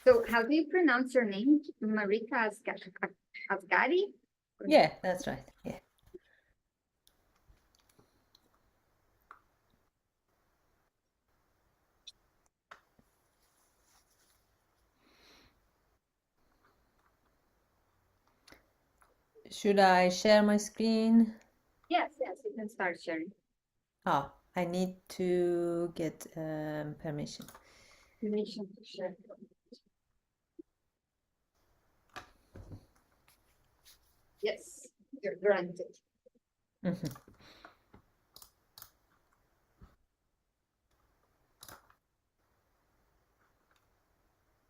So how do you pronounce your name? Marika Asgari? Yeah, that's right. Yeah. Should I share my screen? Yes, you can start sharing. Ah, I need to get permission. Permission to share. Yes, you're granted. Mhm.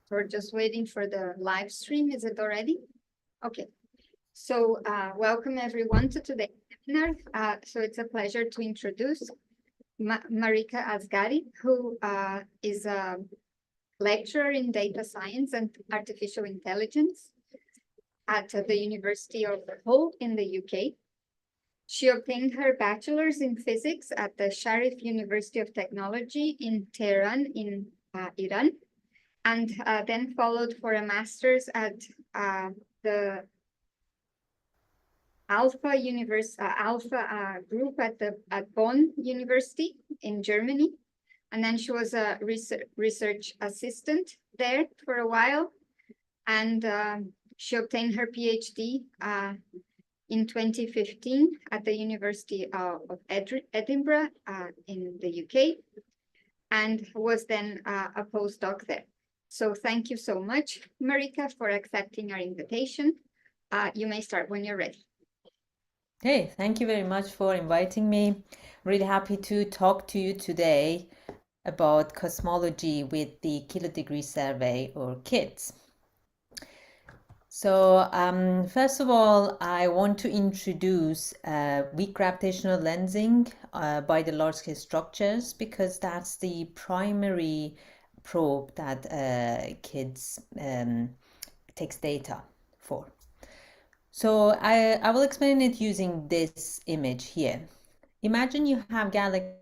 We're just waiting for the live stream. Is it already? Okay. So welcome everyone to today's webinar. So it's a pleasure to introduce Marika Asgari, who is a lecturer in data science and artificial intelligence at the University of Hull in the UK. She obtained her bachelor's in physics at the Sharif University of Technology in Tehran in Iran, and then followed for a master's at the Alpha group at Bonn University in Germany. And then she was a research assistant there for a while. And she obtained her PhD in 2015 at the University of Edinburgh in the UK, and was then a postdoc there. So thank you so much, Marika, for accepting our invitation. You may start when you're ready. Hey, thank you very much for inviting me. Really happy to talk to you today about cosmology with the kilodegree survey, or KIDS. So first of all, I want to introduce weak gravitational lensing by the large-scale structures, because that's the primary probe that KIDS takes data for. So I will explain it using this image here. Imagine you have galaxies.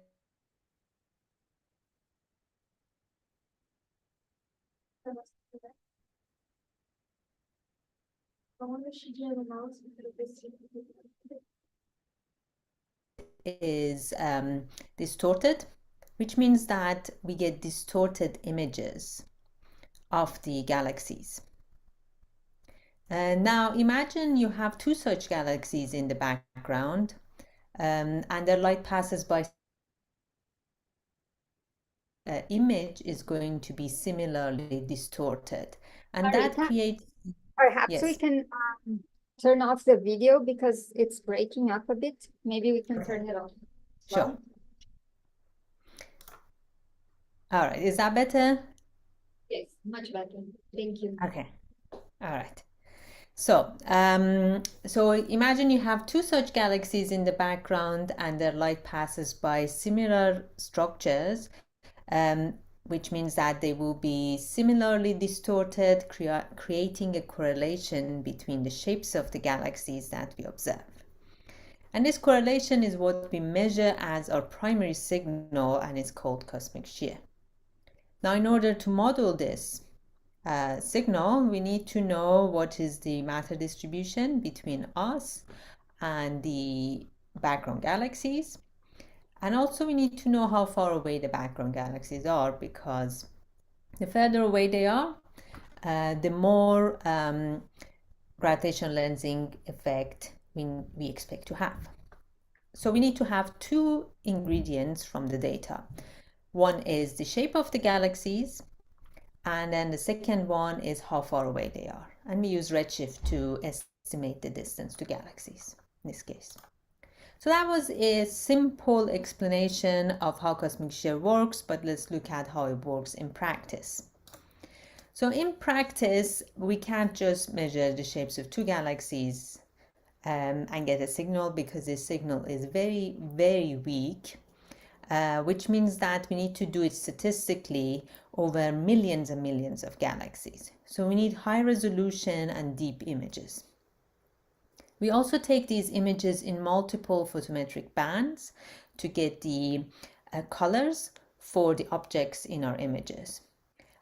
Is distorted, which means that we get distorted images of the galaxies. Now imagine you have two such galaxies in the background, and their light passes by. Image is going to be similarly distorted, and that Marika, creates. perhaps we Yes, can turn off the video because it's breaking up a bit. Maybe we can turn it off. sure. All right, is that better? Yes, much better. Thank you. Okay, all right. So, so imagine you have two such galaxies in the background, and their light passes by similar structures, which means that they will be similarly distorted, creating a correlation between the shapes of the galaxies that we observe. And this correlation is what we measure as our primary signal, and it's called cosmic shear. Now, in order to model this signal, we need to know what is the matter distribution between us and the background galaxies. And also we need to know how far away the background galaxies are, because the further away they are, the more gravitational lensing effect we expect to have. So we need to have two ingredients from the data. One is the shape of the galaxies, and then the second one is how far away they are. And we use redshift to estimate the distance to galaxies in this case. So that was a simple explanation of how cosmic shear works, but let's look at how it works in practice. So in practice, we can't just measure the shapes of two galaxies and get a signal, because this signal is very, very weak, which means that we need to do it statistically over millions and millions of galaxies. So we need high resolution and deep images. We also take these images in multiple photometric bands to get the colors for the objects in our images,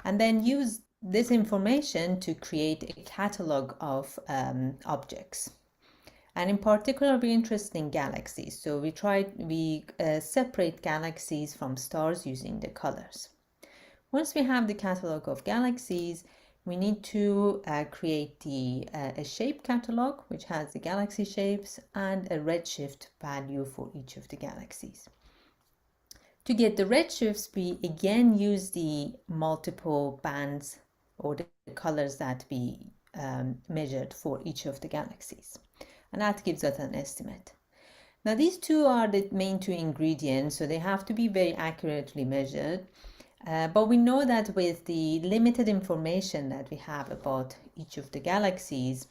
and then use this information to create a catalog of objects. And in particular, we're interested in galaxies. So we separate galaxies from stars using the colors. Once we have the catalog of galaxies, we need to create a shape catalog, which has the galaxy shapes and a redshift value for each of the galaxies. To get the redshifts, we again use the multiple bands or the colors that we measured for each of the galaxies. And that gives us an estimate. Now, these two are the main two ingredients, so they have to be very accurately measured. But we know that with the limited information that we have about each of the galaxies,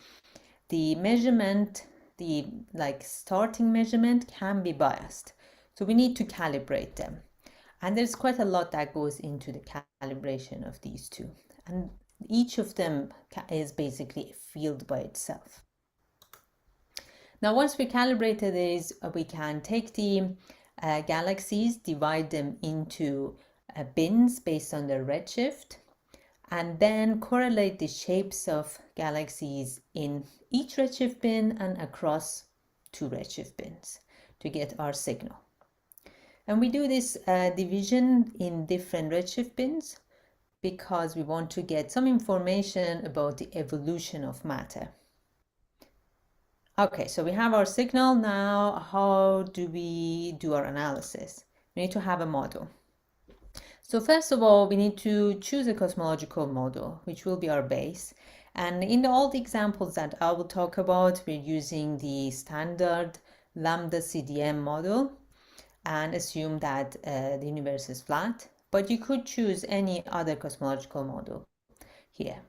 the measurement, the starting measurement can be biased. So we need to calibrate them. And there's quite a lot that goes into the calibration of these two. And each of them is basically a field by itself. Now, once we calibrated these, we can take the galaxies, divide them into bins based on their redshift, and then correlate the shapes of galaxies in each redshift bin and across two redshift bins to get our signal. And we do this division in different redshift bins because we want to get some information about the evolution of matter. Okay, so we have our signal. Now, how do we do our analysis? We need to have a model. So first of all, we need to choose a cosmological model, which will be our base. And in all the examples that I will talk about, we're using the standard lambda CDM model and assume that the universe is flat. But you could choose any other cosmological model here.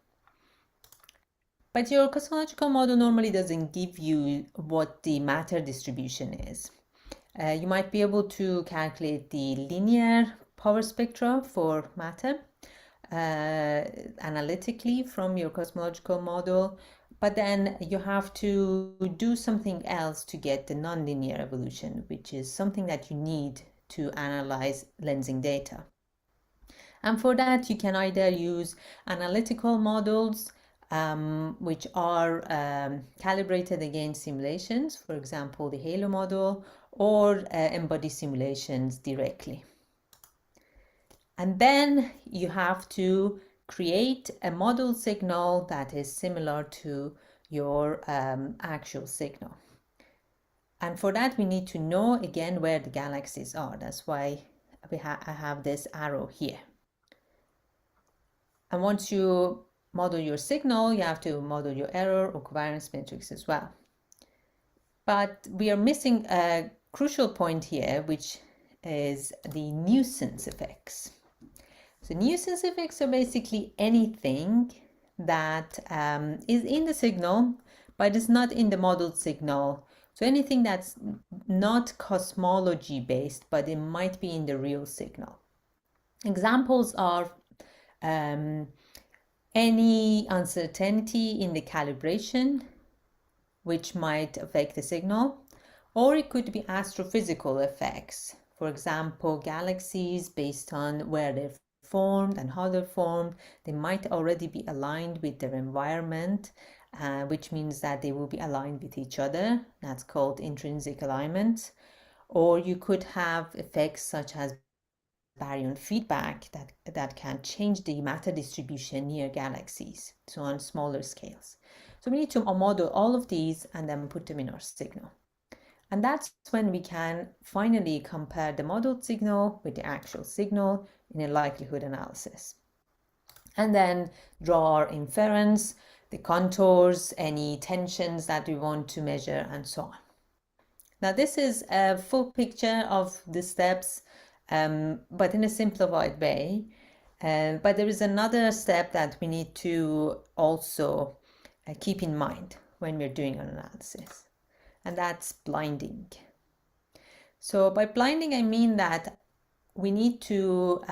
But your cosmological model normally doesn't give you what the matter distribution is. You might be able to calculate the linear power spectra for matter analytically from your cosmological model, but then you have to do something else to get the nonlinear evolution, which is something that you need to analyze lensing data. And for that, you can either use analytical models, which are calibrated against simulations, for example, the Halo model, or embody simulations directly. And then you have to create a model signal that is similar to your actual signal. And for that, we need to know again where the galaxies are. That's why I have this arrow here. And once you model your signal, you have to model your error or covariance matrix as well. But we are missing a crucial point here, which is the nuisance effects. So nuisance effects are basically anything that is in the signal, but is not in the modeled signal. So anything that's not cosmology based, but it might be in the real signal. Examples are any uncertainty in the calibration, which might affect the signal, or it could be astrophysical effects. For example, galaxies based on where they're formed and how they're formed, they might already be aligned with their environment, which means that they will be aligned with each other. That's called intrinsic alignment. Or you could have effects such as baryon feedback that can change the matter distribution near galaxies, so on smaller scales. So we need to model all of these and then put them in our signal. And that's when we can finally compare the modeled signal with the actual signal in a likelihood analysis. And then draw our inference, the contours, any tensions that we want to measure, and so on. Now, this is a full picture of the steps, but in a simplified way. But there is another step that we need to also keep in mind when we're doing an analysis, and that's blinding. So by blinding, I mean that we need to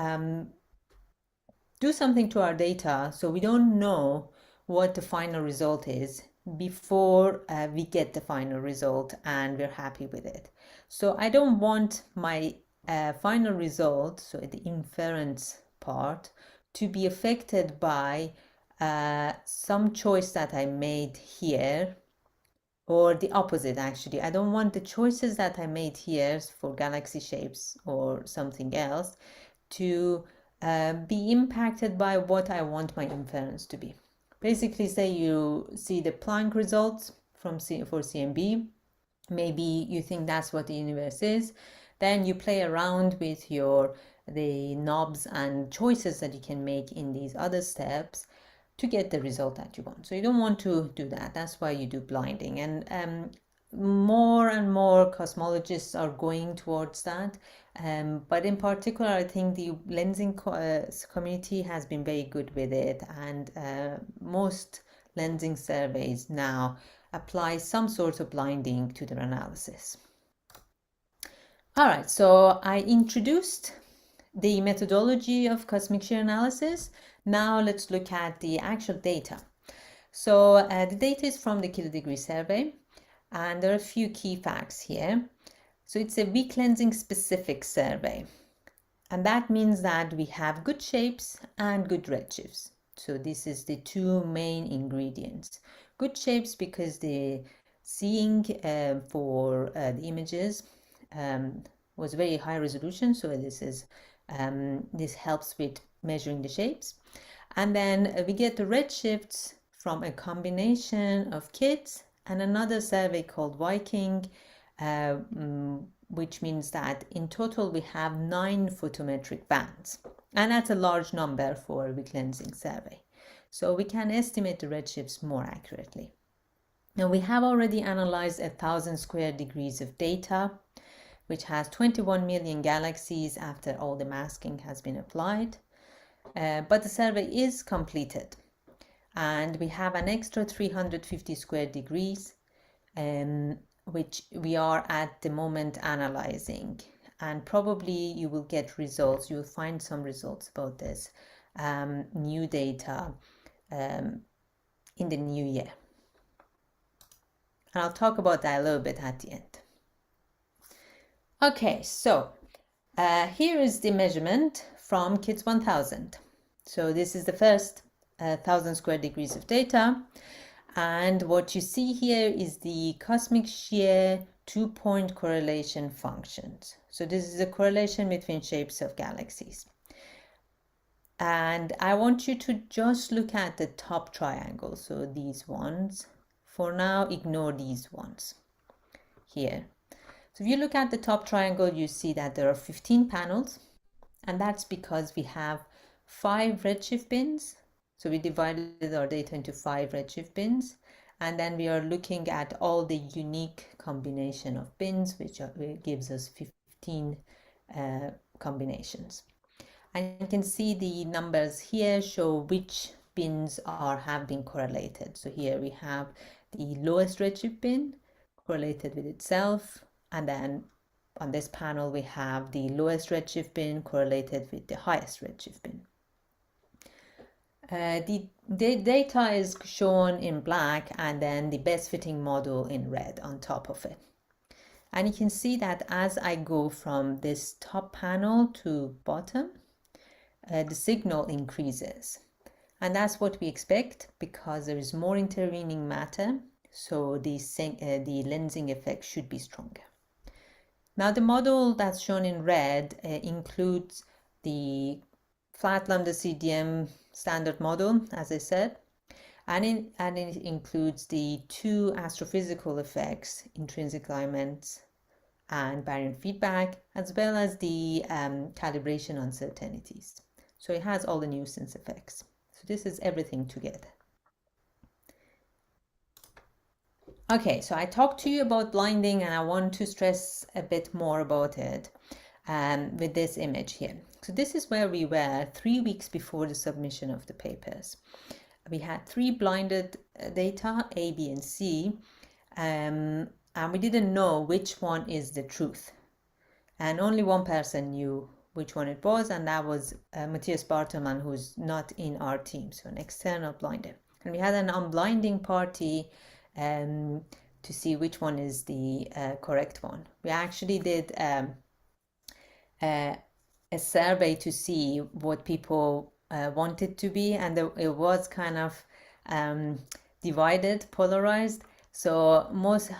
do something to our data so we don't know what the final result is before we get the final result and we're happy with it. So I don't want my final result, so the inference part, to be affected by some choice that I made here, or the opposite actually. I don't want the choices that I made here for galaxy shapes or something else to be impacted by what I want my inference to be. Basically, say you see the Planck results for CMB, maybe you think that's what the universe is, then you play around with the knobs and choices that you can make in these other steps to get the result that you want. So you don't want to do that. That's why you do blinding. And more and more cosmologists are going towards that. But in particular, I think the lensing community has been very good with it. And most lensing surveys now apply some sort of blinding to their analysis. All right, so I introduced the methodology of cosmic shear analysis. Now let's look at the actual data. So the data is from the kilodegree survey, and there are a few key facts here. So it's a weak lensing specific survey, and that means that we have good shapes and good redshifts. So this is the two main ingredients. Good shapes because the seeing for the images was very high resolution, so this helps with measuring the shapes. And then we get the redshifts from a combination of KITS and another survey called Viking, which means that in total we have 9 photometric bands. And that's a large number for a weak lensing survey. So we can estimate the redshifts more accurately. Now we have already analyzed 1,000 square degrees of data, which has 21 million galaxies after all the masking has been applied. But the survey is completed, and we have an extra 350 square degrees, which we are at the moment analyzing. And probably you will get results, you will find some results about this new data in the new year. And I'll talk about that a little bit at the end. Okay, so here is the measurement from KITS 1000. So this is the first 1,000 square degrees of data. And what you see here is the cosmic shear 2-point correlation functions. So this is a correlation between shapes of galaxies. And I want you to just look at the top triangle. So these ones. For now, ignore these ones here. So if you look at the top triangle, you see that there are 15 panels, and that's because we have 5 redshift bins. So we divided our data into 5 redshift bins, and then we are looking at all the unique combination of bins, which gives us 15 combinations. And you can see the numbers here show which bins have been correlated. So here we have the lowest redshift bin correlated with itself, and then on this panel we have the lowest redshift bin correlated with the highest redshift bin. The data is shown in black, and then the best fitting model in red on top of it. And you can see that as I go from this top panel to bottom, the signal increases. And that's what we expect because there is more intervening matter, so the lensing effect should be stronger. Now the model that's shown in red includes the flat lambda CDM standard model, as I said, and it includes the 2 astrophysical effects, intrinsic alignments and baryon feedback, as well as the calibration uncertainties. So it has all the nuisance effects. So this is everything together. Okay, so I talked to you about blinding, and I want to stress a bit more about it with this image here. So this is where we were 3 weeks before the submission of the papers. We had 3 blinded data, A, B, and C, and we didn't know which one is the truth. And only one person knew which one it was, and that was Matthias Bartelmann, who's not in our team, so an external blinder. And we had an unblinding party to see which one is the correct one. We actually did a survey to see what people want it to be, and it was kind of divided, polarized. So most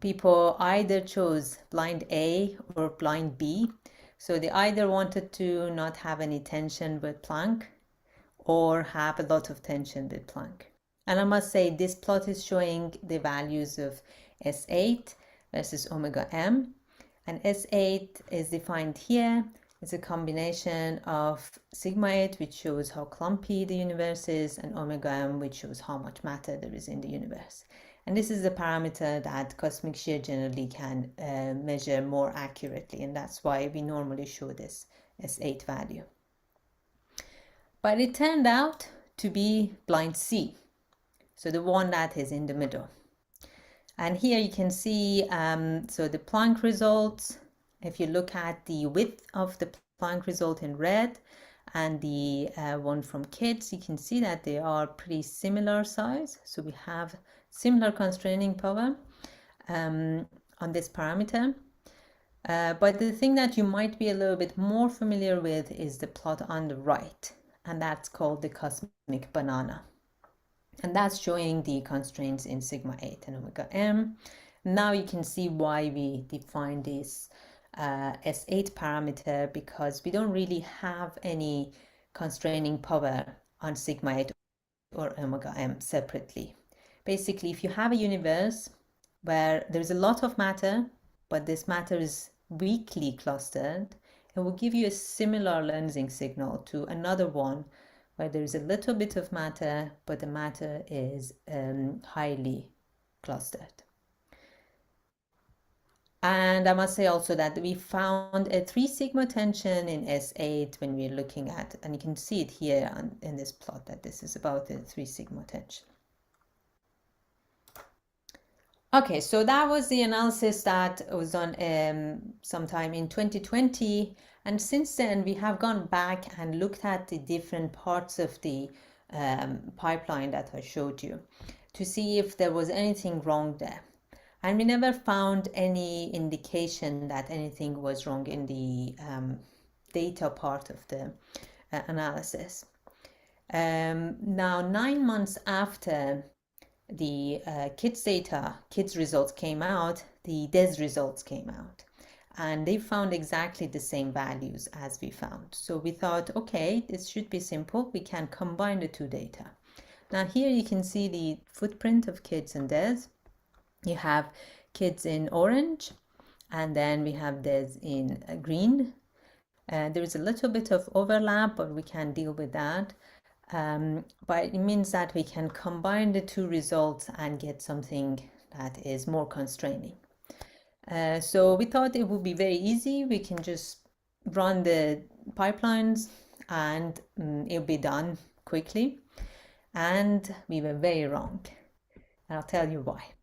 people either chose blind A or blind B. So they either wanted to not have any tension with Planck or have a lot of tension with Planck. And I must say, this plot is showing the values of S8 versus omega m. And S8 is defined here. It's a combination of sigma 8, which shows how clumpy the universe is, and omega m, which shows how much matter there is in the universe. And this is the parameter that cosmic shear generally can measure more accurately, and that's why we normally show this S8 value. But it turned out to be blind C, so the one that is in the middle. And here you can see, so the Planck results, if you look at the width of the Planck result in red and the one from kids, you can see that they are pretty similar size. So we have similar constraining power on this parameter. But the thing that you might be a little bit more familiar with is the plot on the right, and that's called the cosmic banana. And that's showing the constraints in sigma 8 and omega m. Now you can see why we define this S8 parameter, because we don't really have any constraining power on sigma 8 or omega m separately. Basically, if you have a universe where there's a lot of matter, but this matter is weakly clustered, it will give you a similar lensing signal to another one where there is a little bit of matter, but the matter is highly clustered. And I must say also that we found a 3 sigma tension in S8 when we're looking at, and you can see it here in this plot, that this is about a 3 sigma tension. Okay, so that was the analysis that was done sometime in 2020. And since then, we have gone back and looked at the different parts of the pipeline that I showed you to see if there was anything wrong there. And we never found any indication that anything was wrong in the data part of the analysis. Now, 9 months after the kids results came out, the DES results came out, and they found exactly the same values as we found. So we thought, okay, this should be simple. We can combine the two data. Now here you can see the footprint of kids and DES. You have kids in orange, and then we have DES in green. There is a little bit of overlap, but we can deal with that. But it means that we can combine the two results and get something that is more constraining. So we thought it would be very easy. We can just run the pipelines and it'll be done quickly. And we were very wrong. And I'll tell you why.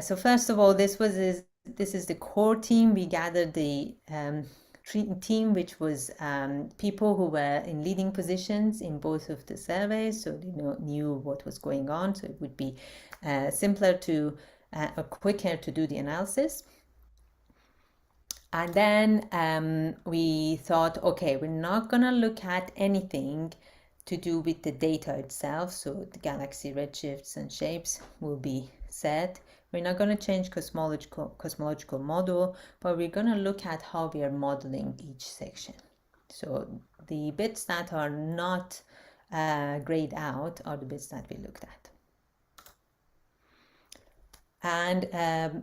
So first of all, this is the core team. We gathered the team, which was people who were in leading positions in both of the surveys, so they knew what was going on, so it would be simpler to or quicker to do the analysis. And then we thought, okay, we're not going to look at anything to do with the data itself, so the galaxy redshifts and shapes will be set. We're not going to change cosmological model, but we're going to look at how we are modeling each section. So the bits that are not grayed out are the bits that we looked at. And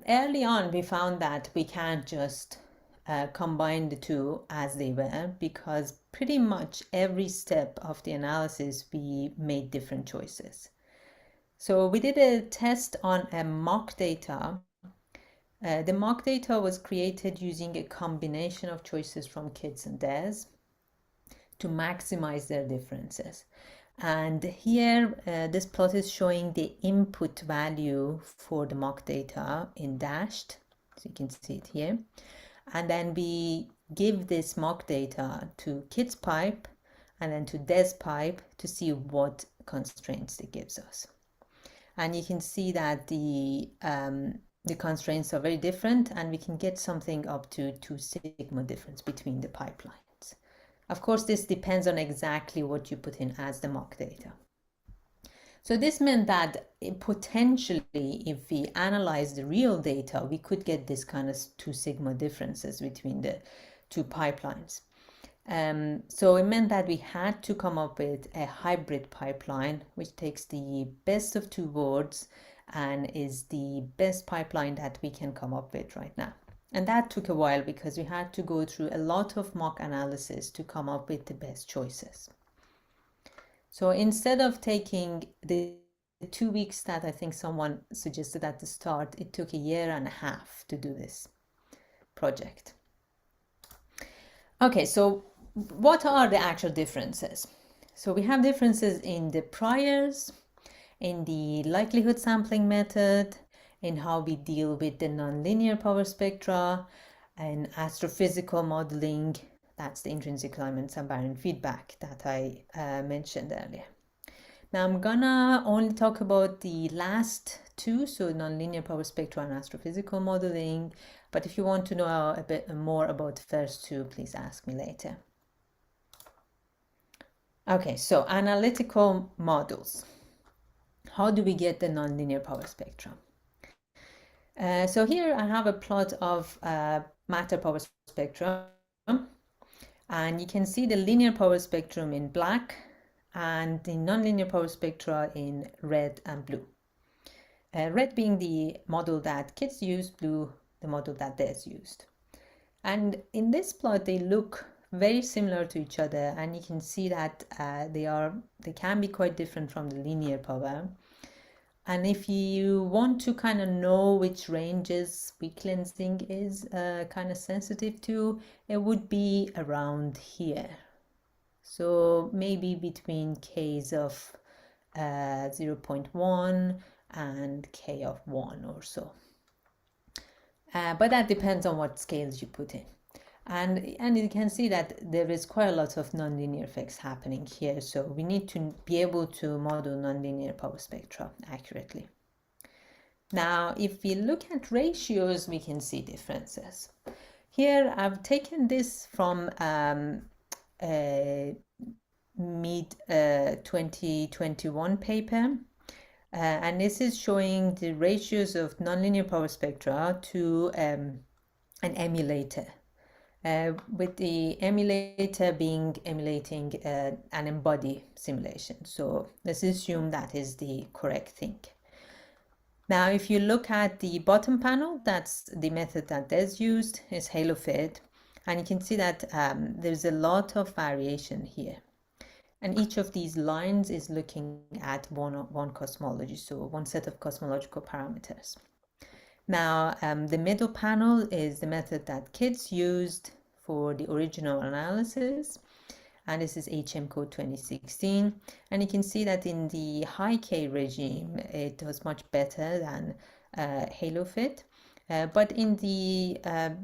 early on, we found that we can't just combine the two as they were, because pretty much every step of the analysis we made different choices. So we did a test on a mock data. The mock data was created using a combination of choices from kids and DES to maximize their differences. And here, this plot is showing the input value for the mock data in dashed. So you can see it here. And then we give this mock data to kids pipe and then to DES pipe to see what constraints it gives us. And you can see that the constraints are very different, and we can get something up to 2 sigma difference between the pipelines. Of course, this depends on exactly what you put in as the mock data. So this meant that potentially, if we analyze the real data, we could get this kind of 2 sigma differences between the 2 pipelines. So it meant that we had to come up with a hybrid pipeline, which takes the best of 2 worlds and is the best pipeline that we can come up with right now. And that took a while because we had to go through a lot of mock analysis to come up with the best choices. So instead of taking the 2 weeks that I think someone suggested at the start, it took a year and a half to do this project. Okay, so what are the actual differences? So we have differences in the priors, in the likelihood sampling method, in how we deal with the nonlinear power spectra, and astrophysical modeling. That's the intrinsic alignment and baryon feedback that I mentioned earlier. Now I'm gonna only talk about the last 2, so nonlinear power spectra and astrophysical modeling. But if you want to know a bit more about the first 2, please ask me later. Okay, so analytical models. How do we get the nonlinear power spectrum? So here I have a plot of matter power spectrum, and you can see the linear power spectrum in black and the nonlinear power spectra in red and blue. Red being the model that kids used, blue the model that DES used. And in this plot they look very similar to each other, and you can see that they can be quite different from the linear power. And if you want to kind of know which ranges weak lensing is kind of sensitive to, it would be around here. So maybe between k's of 0.1 and k of 1 or so. But that depends on what scales you put in. And you can see that there is quite a lot of nonlinear effects happening here. So we need to be able to model nonlinear power spectra accurately. Now, if we look at ratios, we can see differences. Here, I've taken this from a mid-2021 paper. And this is showing the ratios of nonlinear power spectra to an emulator. With the emulator emulating an N-body simulation. So let's assume that is the correct thing. Now, if you look at the bottom panel, that's the method that DES used, is HaloFit. And you can see that there's a lot of variation here. And each of these lines is looking at one cosmology, so one set of cosmological parameters. Now, the middle panel is the method that kids used for the original analysis, and this is HM code 2016. And you can see that in the high K regime, it was much better than HaloFit. But in the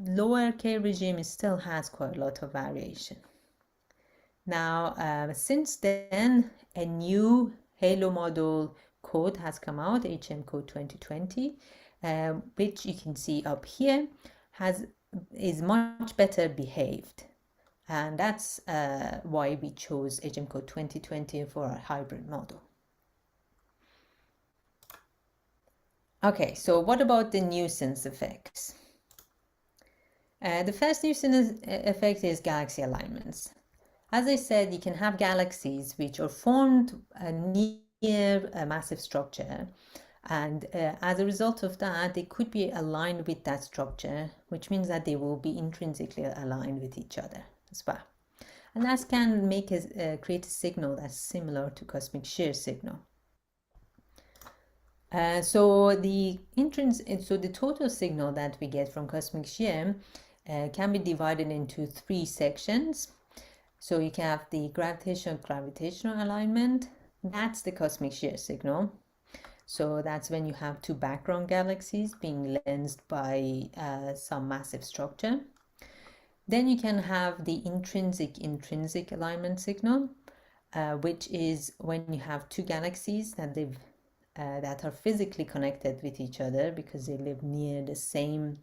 lower K regime, it still has quite a lot of variation. Now, since then, a new Halo model code has come out, HM code 2020, which you can see up here is much better behaved. And that's why we chose HM code 2020 for our hybrid model. Okay, so what about the nuisance effects? The first nuisance effect is galaxy alignments. As I said, you can have galaxies which are formed near a massive structure, and as a result of that, they could be aligned with that structure, which means that they will be intrinsically aligned with each other as well. And that can create a signal that's similar to cosmic shear signal. So the total signal that we get from cosmic shear can be divided into 3 sections. So you can have the gravitational alignment. That's the cosmic shear signal. So that's when you have 2 background galaxies being lensed by some massive structure. Then you can have the intrinsic alignment signal, which is when you have 2 galaxies that are physically connected with each other because they live near the same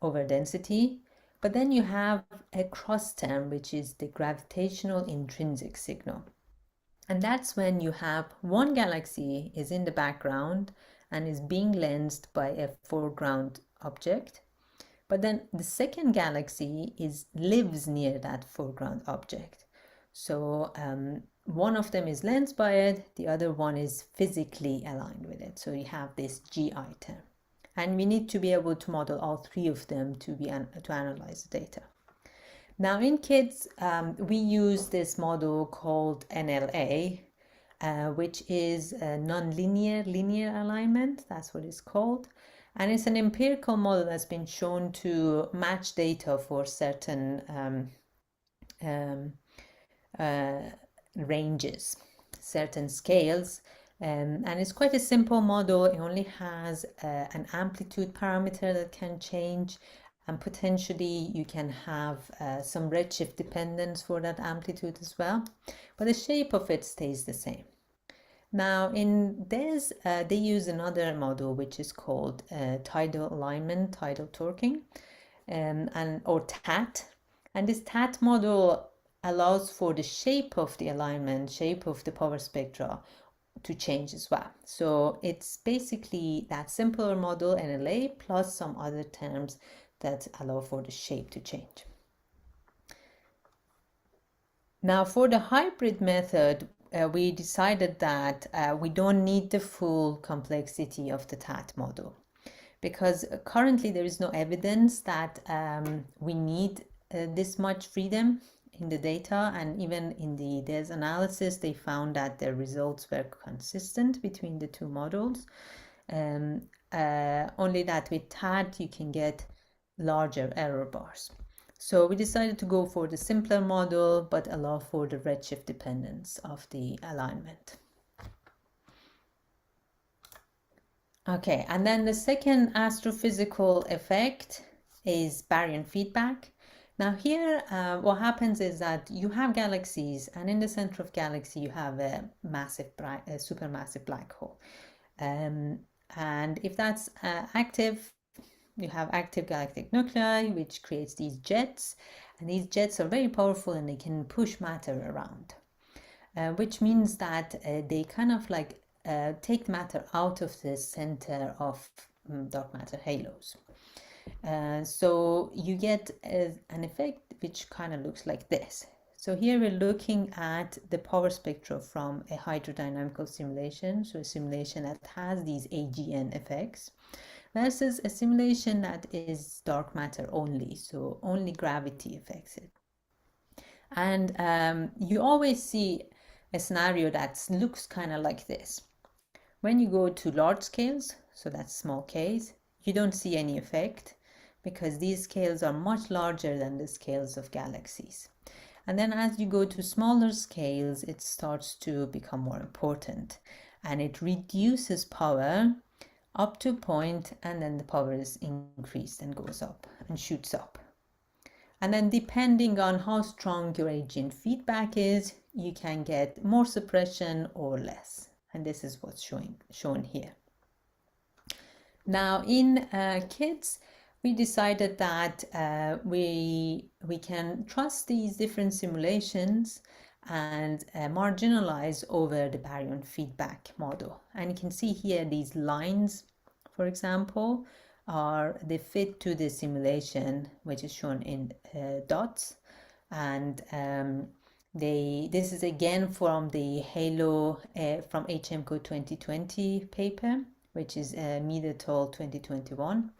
overdensity, But then you have a cross term, which is the gravitational intrinsic signal. And that's when you have one galaxy is in the background and is being lensed by a foreground object. But then the second galaxy lives near that foreground object. So one of them is lensed by it, the other one is physically aligned with it. So you have this GI term. And we need to be able to model all three of them to analyze the data. Now in kids, we use this model called NLA, which is a nonlinear linear alignment. That's what it's called. And it's an empirical model that's been shown to match data for certain ranges, certain scales. And it's quite a simple model. It only has an amplitude parameter that can change, and potentially you can have some redshift dependence for that amplitude as well. But the shape of it stays the same. Now in this, they use another model which is called tidal alignment, tidal torquing, or TAT. And this TAT model allows for the shape of the alignment, shape of the power spectra to change as well. So it's basically that simpler model, NLA, plus some other terms that allow for the shape to change. Now for the hybrid method, we decided that we don't need the full complexity of the TAT model, because currently there is no evidence that we need this much freedom in the data, and even in there's analysis, they found that the results were consistent between the two models. Only that with TAT you can get larger error bars. So we decided to go for the simpler model, but allow for the redshift dependence of the alignment. Okay, and then the second astrophysical effect is baryon feedback. Now here, what happens is that you have galaxies, and in the center of galaxy you have a supermassive black hole. And if that's active, you have active galactic nuclei, which creates these jets, and these jets are very powerful and they can push matter around, which means that they kind of like take matter out of the center of dark matter halos. So you get an effect which kind of looks like this. So here we're looking at the power spectra from a hydrodynamical simulation, so a simulation that has these AGN effects, versus a simulation that is dark matter only, so only gravity affects it. And you always see a scenario that looks kind of like this. When you go to large scales, so that's small k's, you don't see any effect, because these scales are much larger than the scales of galaxies. And then as you go to smaller scales, it starts to become more important, and it reduces power up to a point, and then the power is increased and goes up and shoots up. And then depending on how strong your AGN feedback is, you can get more suppression or less. And this is what's shown here. Now in kids, we decided that we can trust these different simulations and marginalize over the baryon feedback model. And you can see here these lines, for example, they fit to the simulation, which is shown in dots. And this is again from the Halo from HMCO 2020 paper, which is Mead et al. 2021.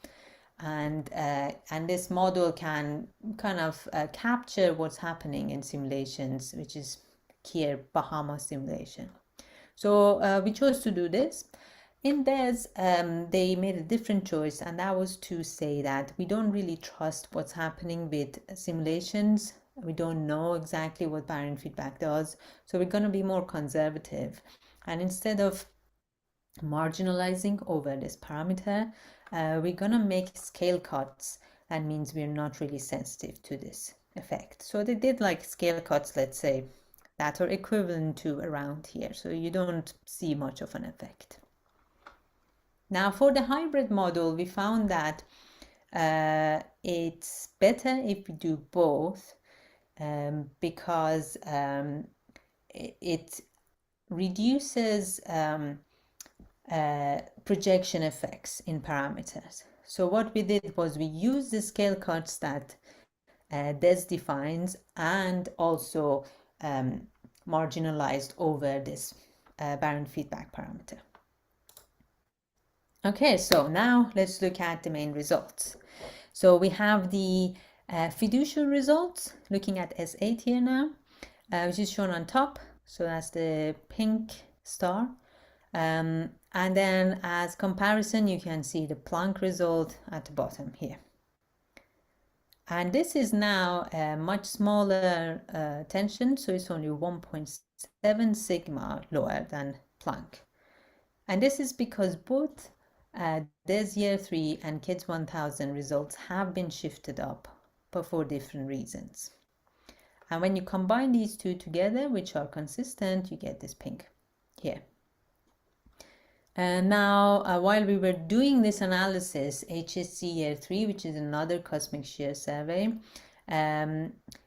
And this model can kind of capture what's happening in simulations, which is here Bahama simulation. So we chose to do this. In this, they made a different choice, and that was to say that we don't really trust what's happening with simulations. We don't know exactly what baryon feedback does, so we're going to be more conservative. And instead of marginalizing over this parameter, we're going to make scale cuts. That means we're not really sensitive to this effect. So they did like scale cuts, let's say, that are equivalent to around here. So you don't see much of an effect. Now for the hybrid model, we found that it's better if we do both because it reduces projection effects in parameters. So what we did was we used the scale cuts that Des defines and also marginalized over this barren feedback parameter. Okay, so now let's look at the main results. So we have the fiducial results, looking at S8 here now, which is shown on top. So that's the pink star. And then as comparison, you can see the Planck result at the bottom here. And this is now a much smaller tension, so it's only 1.7 sigma lower than Planck. And this is because both DES Year 3 and KIDS 1000 results have been shifted up, but for different reasons. And when you combine these two together, which are consistent, you get this pink here. And now, while we were doing this analysis, HSC Year 3, which is another cosmic shear survey,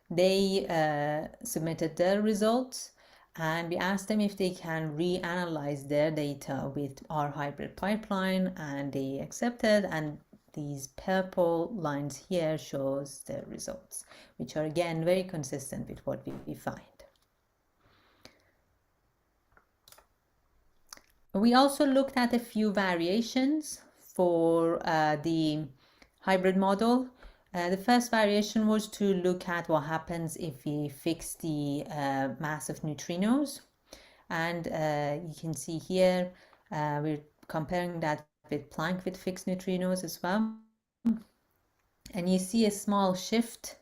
they submitted their results, and we asked them if they can reanalyze their data with our hybrid pipeline, and they accepted. And these purple lines here shows their results, which are again very consistent with what we find. We also looked at a few variations for the hybrid model. The first variation was to look at what happens if we fix the mass of neutrinos. And you can see here, we're comparing that with Planck with fixed neutrinos as well. And you see a small shift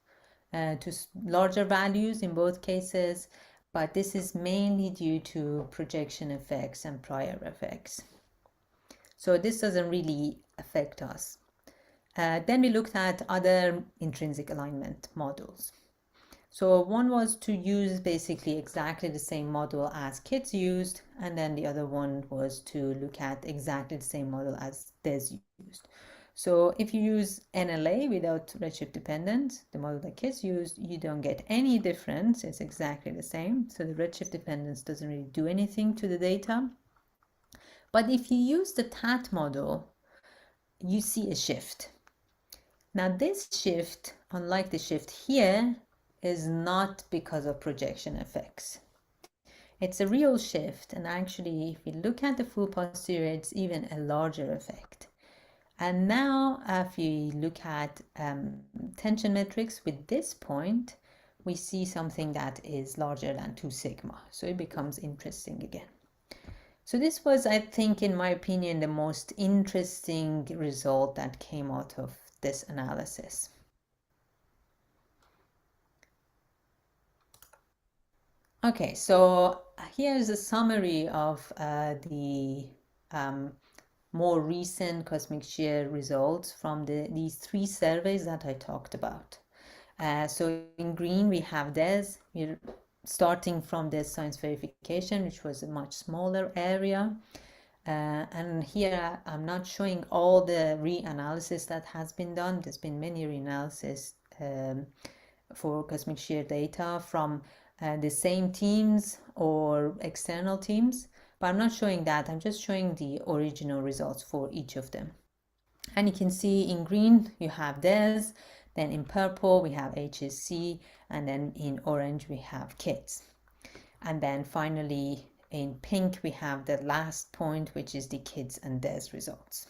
to larger values in both cases, but this is mainly due to projection effects and prior effects. So this doesn't really affect us. Then we looked at other intrinsic alignment models. So one was to use basically exactly the same model as KIDS used, and then the other one was to look at exactly the same model as DES used. So if you use NLA without redshift dependence, the model that KIDS used, you don't get any difference. It's exactly the same. So the redshift dependence doesn't really do anything to the data. But if you use the TAT model, you see a shift. Now this shift, unlike the shift here, is not because of projection effects. It's a real shift, and actually if you look at the full posterior, it's even a larger effect. And now if you look at tension metrics with this point, we see something that is larger than 2 sigma. So it becomes interesting again. So this was, I think, in my opinion, the most interesting result that came out of this analysis. Okay, so here's a summary of the more recent cosmic shear results from these 3 surveys that I talked about. So in green we have DES. We're starting from the science verification, which was a much smaller area. And here I'm not showing all the reanalysis that has been done. There's been many reanalysis for cosmic shear data from the same teams or external teams, but I'm not showing that. I'm just showing the original results for each of them. And you can see in green you have DES, then in purple we have HSC, and then in orange we have KIDS. And then finally in pink we have the last point, which is the KIDS and DES results.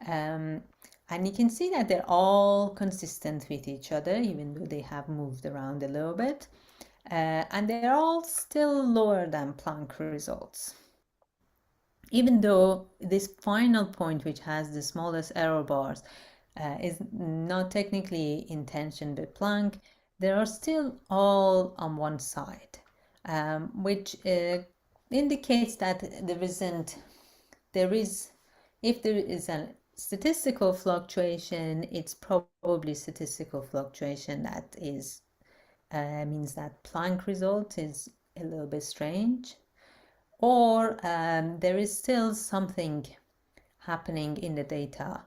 And you can see that they're all consistent with each other, even though they have moved around a little bit. And they're all still lower than Planck results. Even though this final point, which has the smallest error bars, is not technically in tension with Planck, they are still all on one side, which indicates that if there is a statistical fluctuation, it's probably statistical fluctuation that is means that Planck result is a little bit strange, or there is still something happening in the data,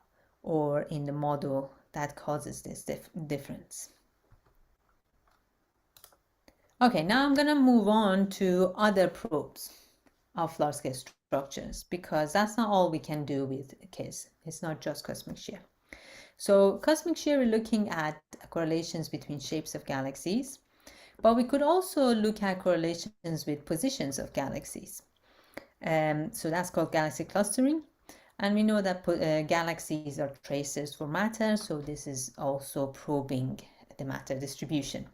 or in the model that causes this difference. Okay, now I'm going to move on to other probes of large-scale structures, because that's not all we can do with KISS. It's not just cosmic shear. So cosmic shear, we're looking at correlations between shapes of galaxies, but we could also look at correlations with positions of galaxies. So that's called galaxy clustering. And we know that galaxies are tracers for matter, so this is also probing the matter distribution.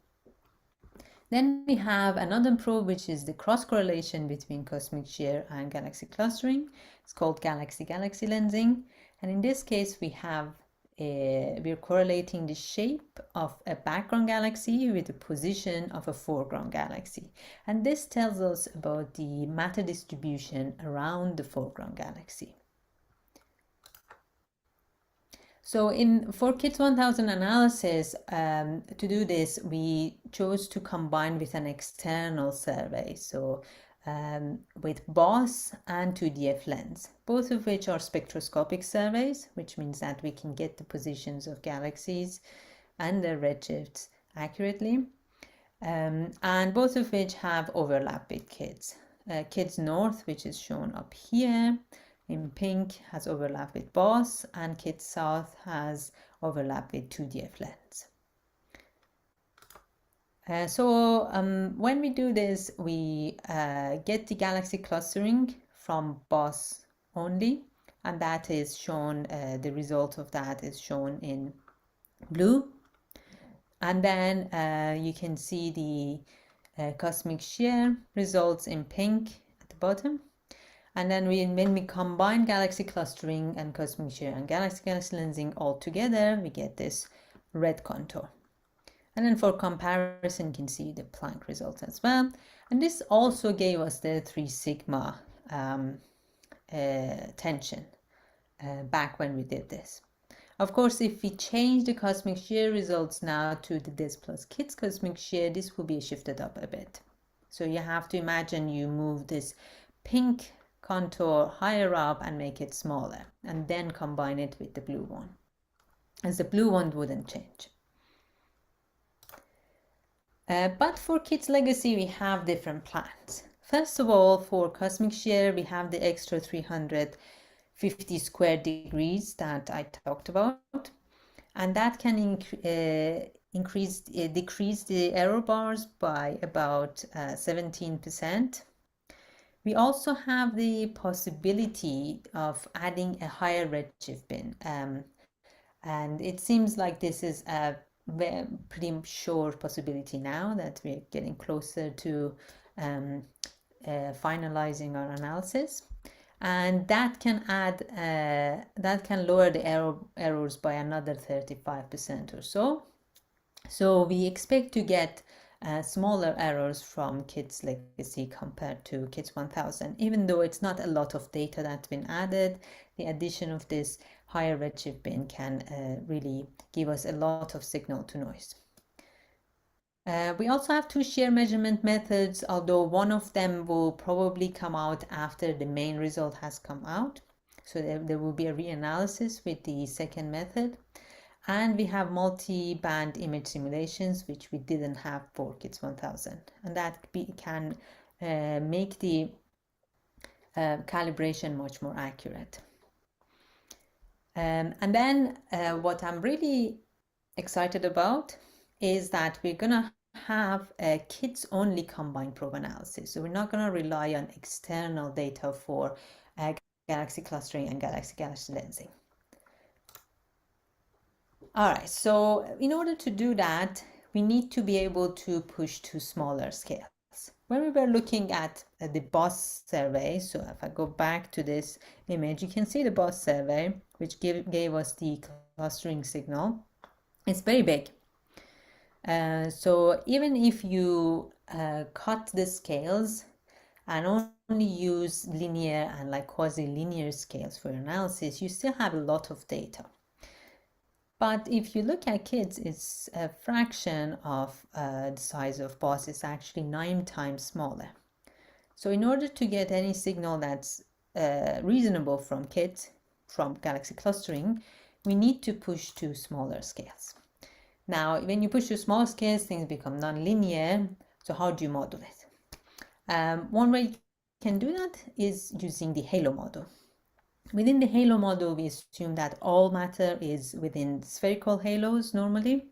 Then we have another probe, which is the cross correlation between cosmic shear and galaxy clustering. It's called galaxy-galaxy lensing. And in this case, we're correlating the shape of a background galaxy with the position of a foreground galaxy. And this tells us about the matter distribution around the foreground galaxy. So for KITS 1000 analysis, to do this, we chose to combine with an external survey, so with BOSS and 2DF lens, both of which are spectroscopic surveys, which means that we can get the positions of galaxies and their redshifts accurately, and both of which have overlap with KITS. KITS North, which is shown up here, in pink, has overlap with BOSS, and KITS South has overlap with 2DF lens. When we do this, we get the galaxy clustering from BOSS only, and that is shown, the result of that is shown in blue. And then you can see the cosmic shear results in pink at the bottom. And then when we combine galaxy clustering and cosmic shear and galaxy-galaxy lensing all together, we get this red contour. And then for comparison, you can see the Planck results as well. And this also gave us the 3 sigma tension back when we did this. Of course, if we change the cosmic shear results now to the DIS plus KITS cosmic shear, this will be shifted up a bit. So you have to imagine you move this pink contour higher up and make it smaller, and then combine it with the blue one, as the blue one wouldn't change. But for KITS Legacy, we have different plans. First of all, for cosmic shear, we have the extra 350 square degrees that I talked about, and that can decrease the error bars by about 17%. We also have the possibility of adding a higher redshift bin, and it seems like this is a pretty sure possibility now that we're getting closer to finalizing our analysis, and that can lower the errors by another 35% or so. So we expect to get smaller errors from KITS Legacy compared to KITS 1000. Even though it's not a lot of data that's been added, the addition of this higher redshift bin can really give us a lot of signal to noise. We also have 2 shear measurement methods, although one of them will probably come out after the main result has come out. So there will be a reanalysis with the second method. And we have multi-band image simulations, which we didn't have for KITS 1000. And that can make the calibration much more accurate. And then what I'm really excited about is that we're going to have a KITS-only combined probe analysis. So we're not going to rely on external data for galaxy clustering and galaxy-galaxy lensing. All right, so in order to do that, we need to be able to push to smaller scales. When we were looking at the BOSS survey, so if I go back to this image, you can see the BOSS survey, which gave us the clustering signal. It's very big. So even if you cut the scales and only use linear and like quasi-linear scales for your analysis, you still have a lot of data. But if you look at KITS, it's a fraction of the size of BOSS. It's actually 9 times smaller. So in order to get any signal that's reasonable from KITS, from galaxy clustering, we need to push to smaller scales. Now, when you push to small scales, things become nonlinear. So how do you model it? One way you can do that is using the halo model. Within the halo model, we assume that all matter is within spherical halos normally.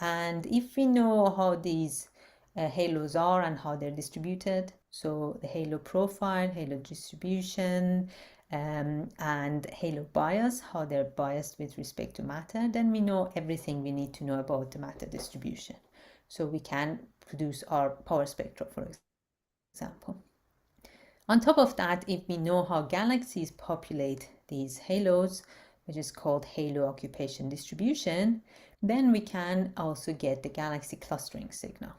And if we know how these halos are and how they're distributed, so the halo profile, halo distribution, and halo bias, how they're biased with respect to matter, then we know everything we need to know about the matter distribution. So we can produce our power spectra, for example. On top of that, if we know how galaxies populate these halos, which is called halo occupation distribution, then we can also get the galaxy clustering signal.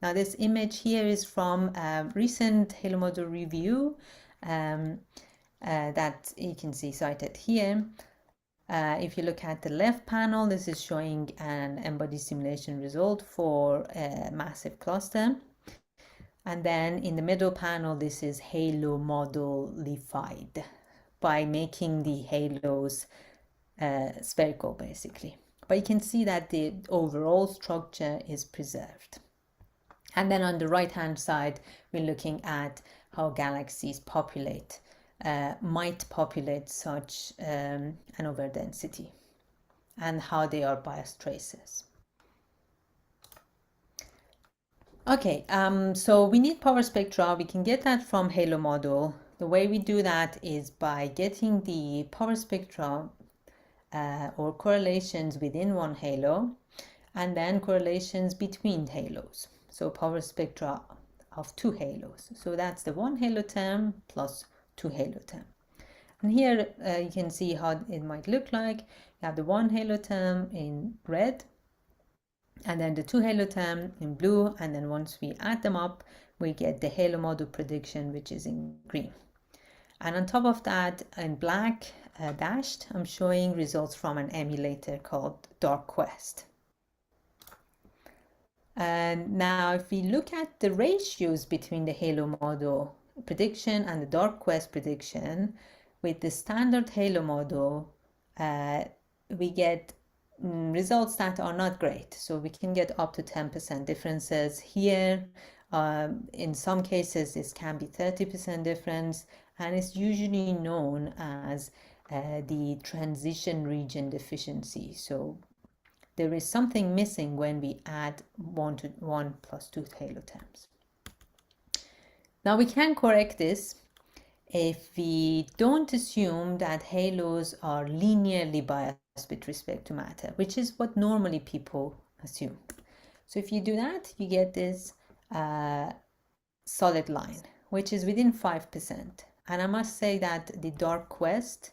Now, this image here is from a recent halo model review that you can see cited here. If you look at the left panel, this is showing an embodied simulation result for a massive cluster. And then in the middle panel, this is halo modelified by making the halos spherical, basically. But you can see that the overall structure is preserved. And then on the right-hand side, we're looking at how galaxies populate, might populate such an overdensity, and how they are biased traces. Okay, so we need power spectra. We can get that from halo model. The way we do that is by getting the power spectra or correlations within one halo, and then correlations between halos. So power spectra of two halos. So that's the one halo term plus two halo term. And here you can see how it might look like. You have the one halo term in red, and then the two halo term in blue, and then once we add them up, we get the halo model prediction, which is in green. And on top of that, in black dashed, I'm showing results from an emulator called DarkQuest. And now if we look at the ratios between the halo model prediction and the DarkQuest prediction, with the standard halo model, we get results that are not great. So we can get up to 10% differences here. In some cases, this can be 30% difference, and it's usually known as the transition region deficiency. So there is something missing when we add 1 plus 2 halo terms. Now we can correct this if we don't assume that halos are linearly biased with respect to matter, which is what normally people assume. So if you do that, you get this solid line, which is within 5%. And I must say that the DarkQuest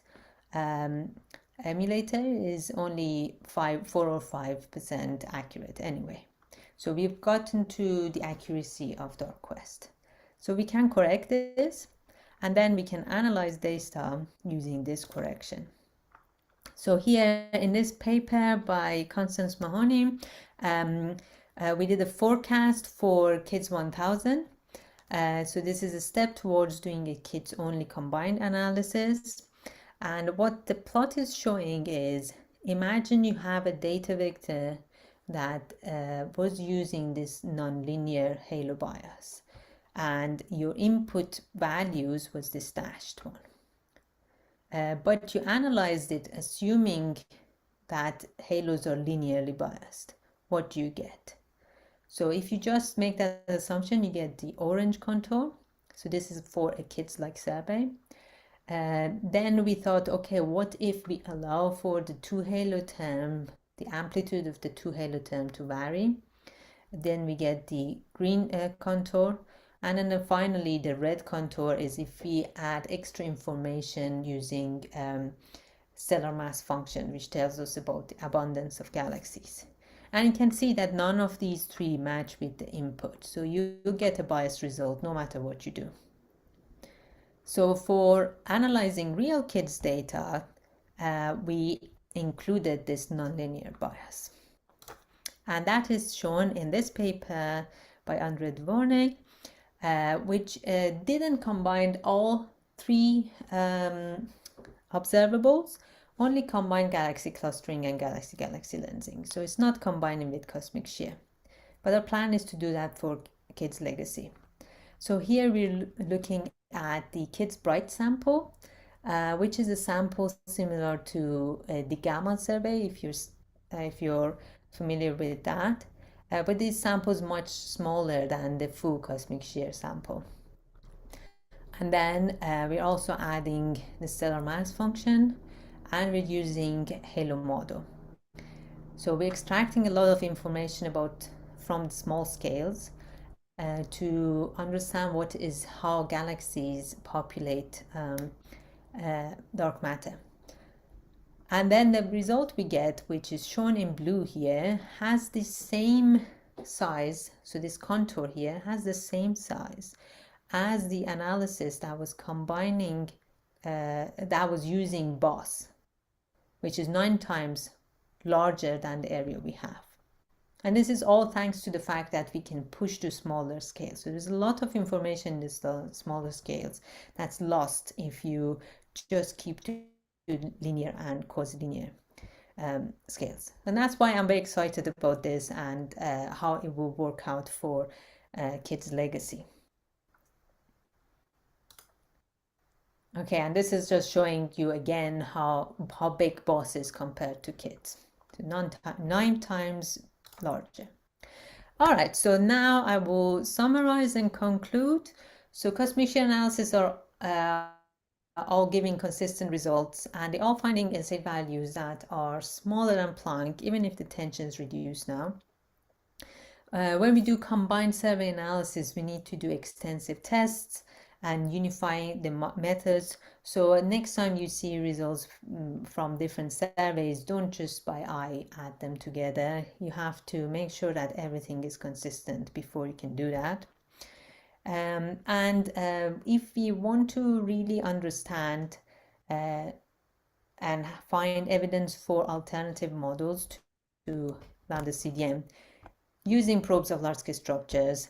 emulator is only 4 or 5% accurate anyway. So we've gotten to the accuracy of DarkQuest. So we can correct this, and then we can analyze data using this correction. So here in this paper by Constance Mahoney, we did a forecast for KIDS 1000. So this is a step towards doing a KIDS only combined analysis. And what the plot is showing is, imagine you have a data vector that was using this nonlinear halo bias, and your input values was this dashed one. But you analyzed it assuming that halos are linearly biased. What do you get? So if you just make that assumption, you get the orange contour. So this is for a kids-like survey. Then we thought, okay, what if we allow for the two halo term, the amplitude of the two halo term to vary? Then we get the green contour. And then finally, the red contour is if we add extra information using stellar mass function, which tells us about the abundance of galaxies. And you can see that none of these three match with the input. So you get a biased result no matter what you do. So for analyzing real kids data, we included this nonlinear bias. And that is shown in this paper by Andre Dvorny, which didn't combine all three observables, only combine galaxy clustering and galaxy-galaxy lensing. So it's not combining with cosmic shear. But our plan is to do that for Kids Legacy. So here we're looking at the Kids Bright sample, which is a sample similar to the Gamma survey, if you're familiar with that. But this sample is much smaller than the full cosmic shear sample. And then we're also adding the stellar mass function, and we're using halo model. So we're extracting a lot of information from the small scales to understand how galaxies populate dark matter. And then the result we get, which is shown in blue here, has the same size. So this contour here has the same size as the analysis that was combining, that was using BOSS, which is 9 times larger than the area we have. And this is all thanks to the fact that we can push to smaller scales. So there's a lot of information in these smaller scales that's lost if you just keep to linear and quasi-linear scales. And that's why I'm very excited about this and how it will work out for Kids Legacy. Okay, and this is just showing you again how big BOSS is compared to Kids. So 9 times larger. All right, so now I will summarize and conclude. So cosmic shear analysis are all giving consistent results, and they're all finding insight values that are smaller than Planck, even if the tension is reduced now. When we do combined survey analysis, we need to do extensive tests and unify the methods. So next time you see results from different surveys, don't just by eye add them together. You have to make sure that everything is consistent before you can do that. If you want to really understand and find evidence for alternative models to lambda CDM, using probes of large-scale structures,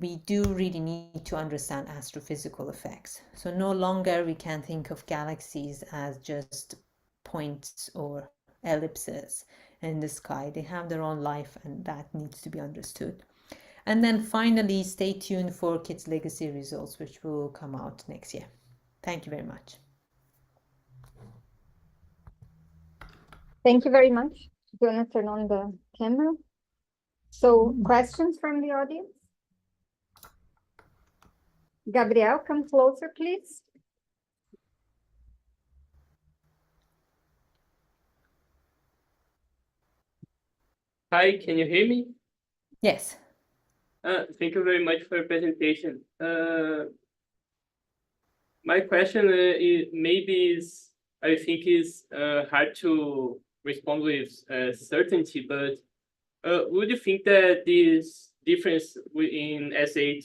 we do really need to understand astrophysical effects. So no longer we can think of galaxies as just points or ellipses in the sky. They have their own life, and that needs to be understood. And then finally, stay tuned for Kids Legacy results, which will come out next year. Thank you very much. Thank you very much. I'm gonna turn on the camera. So questions from the audience? Gabriel, come closer, please. Hi, can you hear me? Yes. Thank you very much for your presentation. My question I think is hard to respond with certainty, but would you think that this difference in S8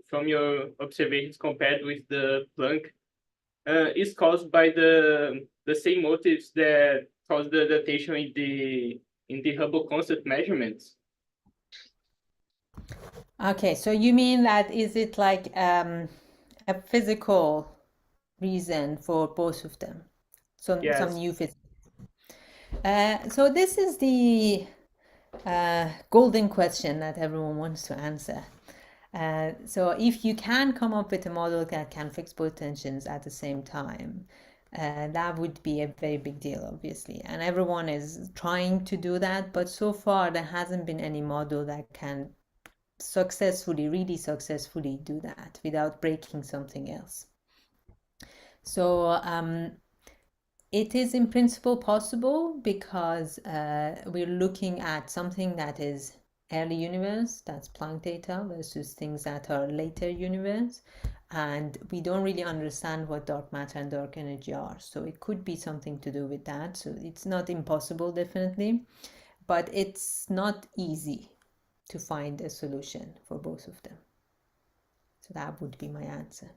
from your observations compared with the Planck is caused by the same motives that caused the adaptation in the Hubble constant measurements? Okay, so you mean that is it like a physical reason for both of them? Some new physics. So this is the golden question that everyone wants to answer. So if you can come up with a model that can fix both tensions at the same time, that would be a very big deal, obviously. And everyone is trying to do that, but so far there hasn't been any model that can really successfully do that without breaking something else. So it is in principle possible because we're looking at something that is early universe, that's Planck data, versus things that are later universe. And we don't really understand what dark matter and dark energy are. So it could be something to do with that. So it's not impossible, definitely, but it's not easy to find a solution for both of them. So that would be my answer.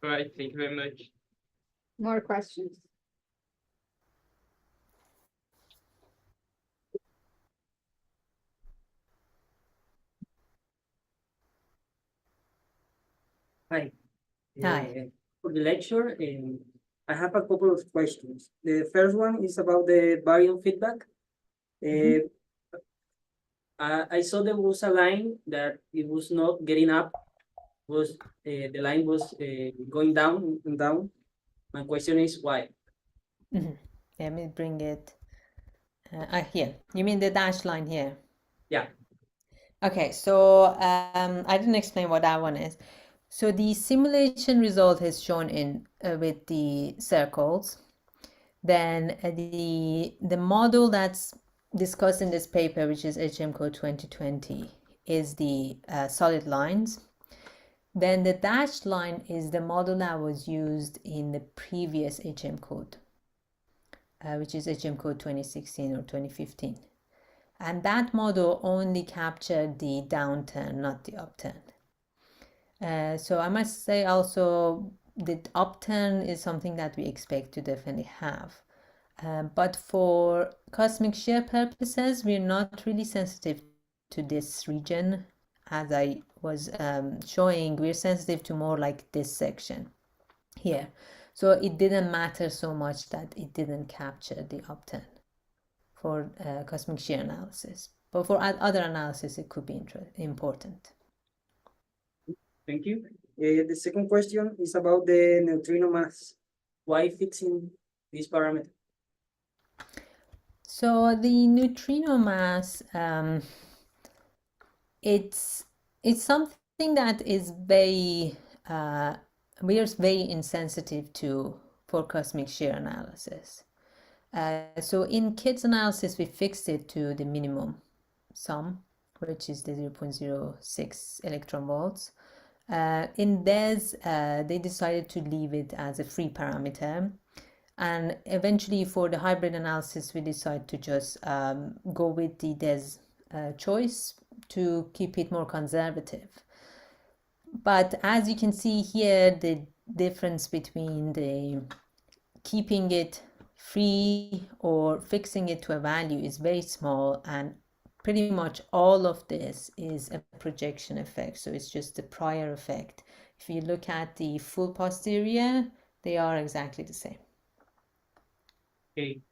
All right, thank you very much. More questions? Hi. Hi. For the lecture, I have a couple of questions. The first one is about the baryon feedback. I saw there was a line that it was not getting up, was the line was going down and down. My question is why? Let me bring it here. You mean the dashed line here? Yeah. Okay, so I didn't explain what that one is. So the simulation result is shown in with the circles. Then the model that's discussed in this paper, which is HM Code 2020, is the solid lines. Then the dashed line is the model that was used in the previous HM Code, which is HM Code 2016 or 2015. And that model only captured the downturn, not the upturn. So I must say also that upturn is something that we expect to definitely have. But for cosmic shear purposes, we're not really sensitive to this region. As I was showing, we're sensitive to more like this section here. So it didn't matter so much that it didn't capture the upturn for cosmic shear analysis. But for other analysis, it could be important. Thank you. The second question is about the neutrino mass. Why fixing this parameter? So the neutrino mass, it's something that is very we are very insensitive to for cosmic shear analysis. So in KIDS analysis, we fixed it to the minimum sum, which is the 0.06 electron volts. In DES, they decided to leave it as a free parameter. And eventually for the hybrid analysis, we decided to just go with the DES choice to keep it more conservative. But as you can see here, the difference between the keeping it free or fixing it to a value is very small, and pretty much all of this is a projection effect. So it's just the prior effect. If you look at the full posterior, they are exactly the same. Okay.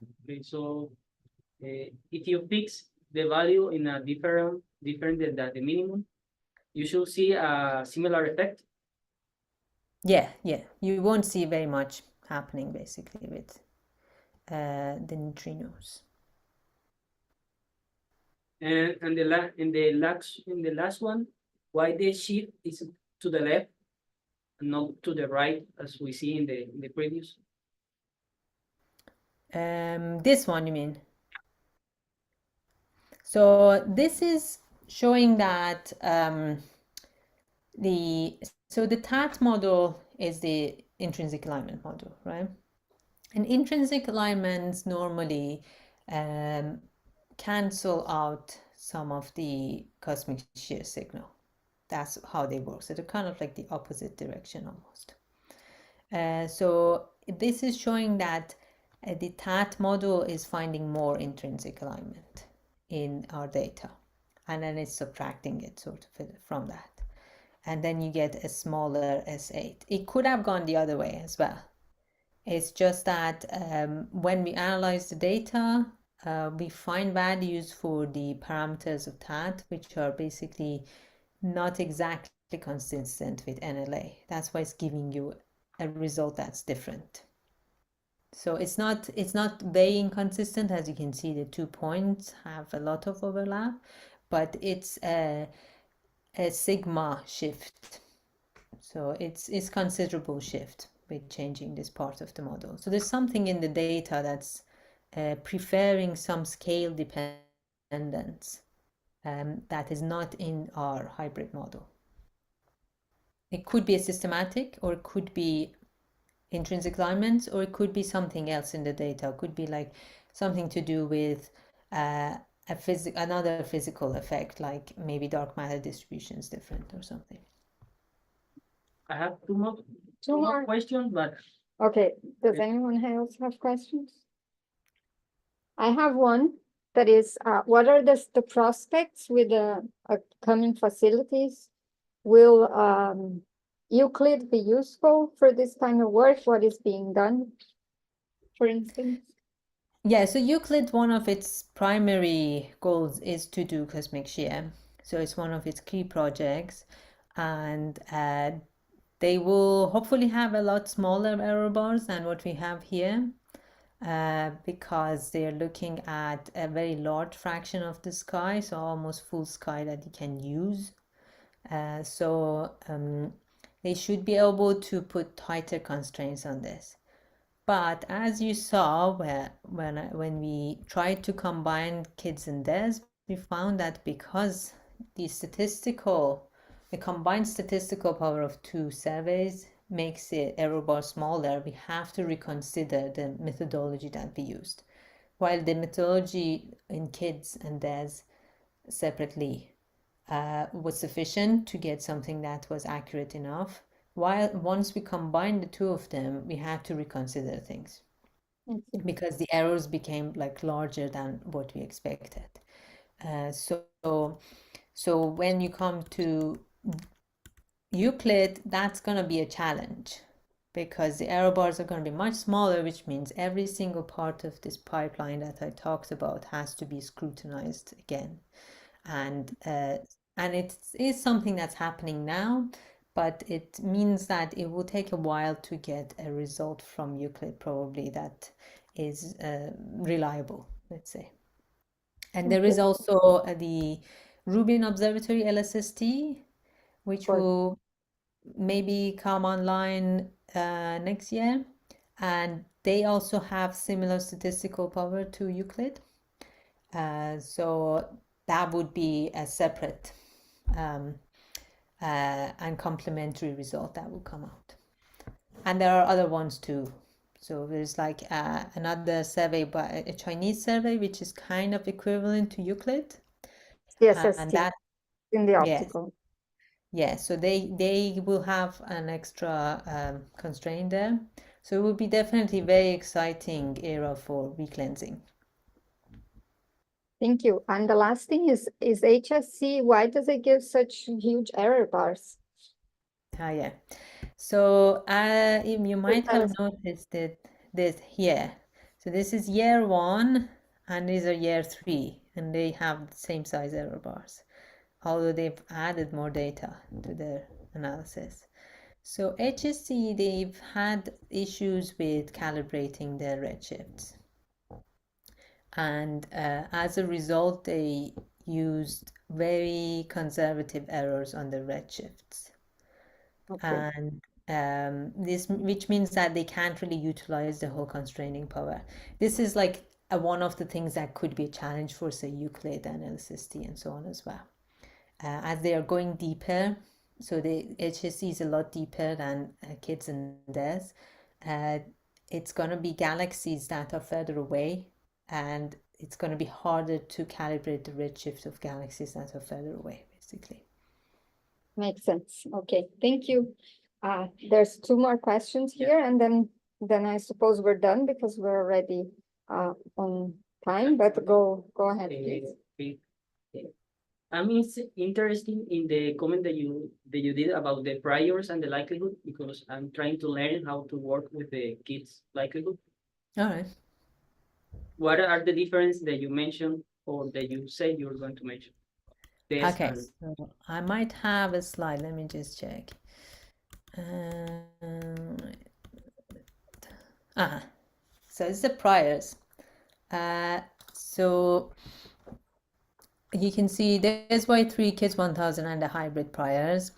So if you fix the value in a different than the minimum, you should see a similar effect. Yeah. You won't see very much happening basically with the neutrinos. And in the last one, why the shift is to the left and not to the right as we see in the previous? This one, you mean? So this is showing that the TAT model is the intrinsic alignment model, right? And intrinsic alignments normally cancel out some of the cosmic shear signal. That's how they work. So they're kind of like the opposite direction almost. So this is showing that the TAT model is finding more intrinsic alignment in our data, and then it's subtracting it sort of from that. And then you get a smaller S8. It could have gone the other way as well. It's just that when we analyze the data, we find values for the parameters of TAT, which are basically not exactly consistent with NLA. That's why it's giving you a result that's different. So it's not very inconsistent. As you can see, the 2 points have a lot of overlap, but it's a sigma shift. So it's considerable shift with changing this part of the model. So there's something in the data that's preferring some scale dependence that is not in our hybrid model. It could be a systematic, or it could be intrinsic alignments, or it could be something else in the data. It could be like something to do with another physical effect, like maybe dark matter distribution is different or something. I have two more questions, but Okay, does anyone else have questions? I have one that is, what are the prospects with the upcoming facilities? Will Euclid be useful for this kind of work? What is being done, for instance? Yeah, so Euclid, one of its primary goals is to do cosmic shear. So it's one of its key projects, and they will hopefully have a lot smaller error bars than what we have here, because they're looking at a very large fraction of the sky, so almost full sky that you can use. They should be able to put tighter constraints on this. But as you saw, when we tried to combine kids and DES, we found that because the combined statistical power of two surveys makes the error bar smaller, we have to reconsider the methodology that we used. While the methodology in kids and DES separately was sufficient to get something that was accurate enough, while once we combined the two of them, we had to reconsider things because the errors became like larger than what we expected. So when you come to Euclid, that's going to be a challenge because the error bars are going to be much smaller, which means every single part of this pipeline that I talked about has to be scrutinized again. And it is something that's happening now, but it means that it will take a while to get a result from Euclid probably that is reliable, let's say. And there is also the Rubin Observatory LSST, which will maybe come online next year. And they also have similar statistical power to Euclid. So that would be a separate and complementary result that will come out. And there are other ones too. So there's like another survey by a Chinese survey, which is kind of equivalent to Euclid. CSST And that, in the yes, optical. yeah, so they will have an extra constraint there. So it will be definitely very exciting era for recleansing. Thank you. And the last thing is HSC, why does it give such huge error bars? Yeah. So you might have telescope. noticed that this here. So this is year 1 and these are year 3 and they have the same size error bars, although they've added more data to their analysis. So HSC, they've had issues with calibrating their redshifts. And as a result, they used very conservative errors on the redshifts. Okay. And which means that they can't really utilize the whole constraining power. This is like one of the things that could be a challenge for, say, Euclid and LSST and so on as well. As they are going deeper, so the HSC is a lot deeper than kids and DES. It's going to be galaxies that are further away, and it's going to be harder to calibrate the redshift of galaxies that are further away, basically. Makes sense. Okay, thank you. There's 2 more questions here, and then I suppose we're done because we're already on time, but go ahead, please. I'm interested in the comment that you did about the priors and the likelihood, because I'm trying to learn how to work with the kids' likelihood. All right. What are the differences that you mentioned or that you said you were going to mention? Okay, so I might have a slide. Let me just check. So it's the priors. So you can see there's Y3 Kids 1000 and the hybrid priors.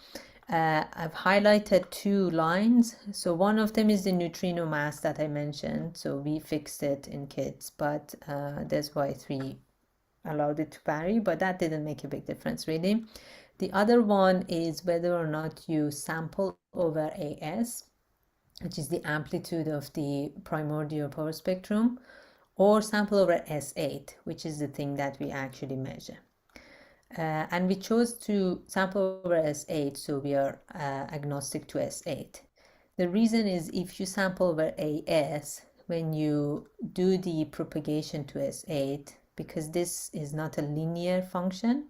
I've highlighted 2 lines. So one of them is the neutrino mass that I mentioned. So we fixed it in kids, but there's Y3 allowed it to vary, but that didn't make a big difference really. The other one is whether or not you sample over AS, which is the amplitude of the primordial power spectrum, or sample over S8, which is the thing that we actually measure. And we chose to sample over S8, so we are agnostic to S8. The reason is if you sample over AS, when you do the propagation to S8, because this is not a linear function,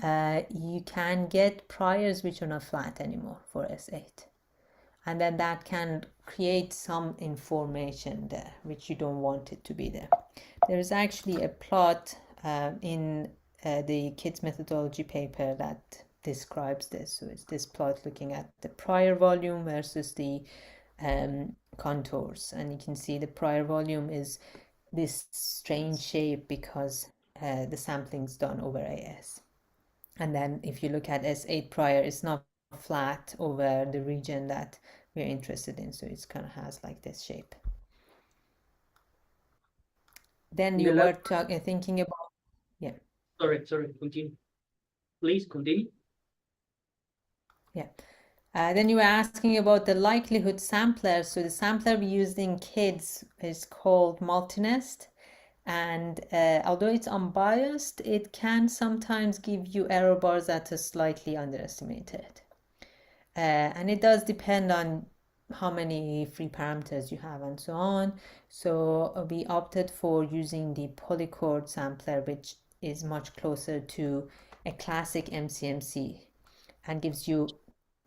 you can get priors which are not flat anymore for S8. And then that can create some information there, which you don't want it to be there. There is actually a plot in the kids methodology paper that describes this. So it's this plot looking at the prior volume versus the contours. And you can see the prior volume is this strange shape because the sampling's done over AS. And then if you look at S8 prior, it's not flat over the region that we're interested in. So it kind of has like this shape. Then In you the were last, thinking about, yeah, sorry, continue. Please continue. yeah. Then you were asking about the likelihood sampler. So the sampler we used in kids is called multinest. And although it's unbiased, it can sometimes give you error bars that are slightly underestimated. And it does depend on how many free parameters you have and so on. So we opted for using the polychord sampler, which is much closer to a classic MCMC and gives you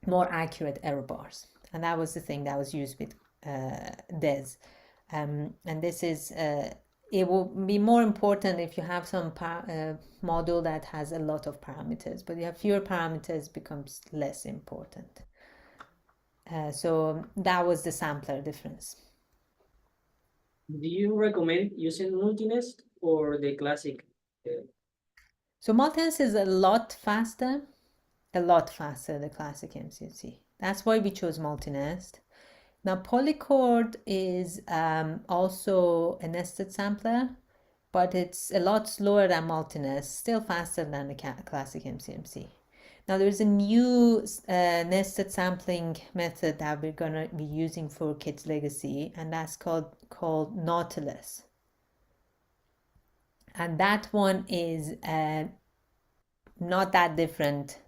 more accurate error bars. And that was the thing that was used with DES. And this is, it will be more important if you have some model that has a lot of parameters, but you have fewer parameters, becomes less important. So that was the sampler difference. Do you recommend using multinest or the classic? So multinest is a lot faster, the classic MCMC. That's why we chose multinest. Now polychord is also a nested sampler, but it's a lot slower than multinest, still faster than the classic MCMC. Now there's a new nested sampling method that we're gonna be using for Kids Legacy, and that's called Nautilus. And that one is not that different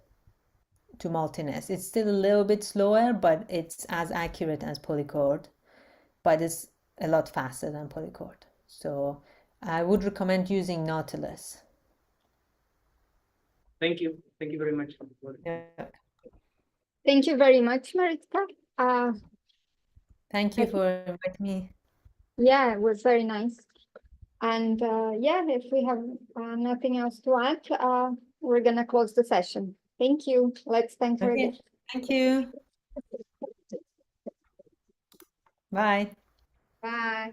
to multinest. It's still a little bit slower, but it's as accurate as polychord, but it's a lot faster than polychord. So I would recommend using Nautilus. Thank you very much. Yeah. Thank you very much, Maritza. Thank you for inviting me. Yeah, it was very nice. And yeah, if we have nothing else to add, we're gonna close the session. Thank you. Let's thank her Okay. again. Thank you. Bye. Bye.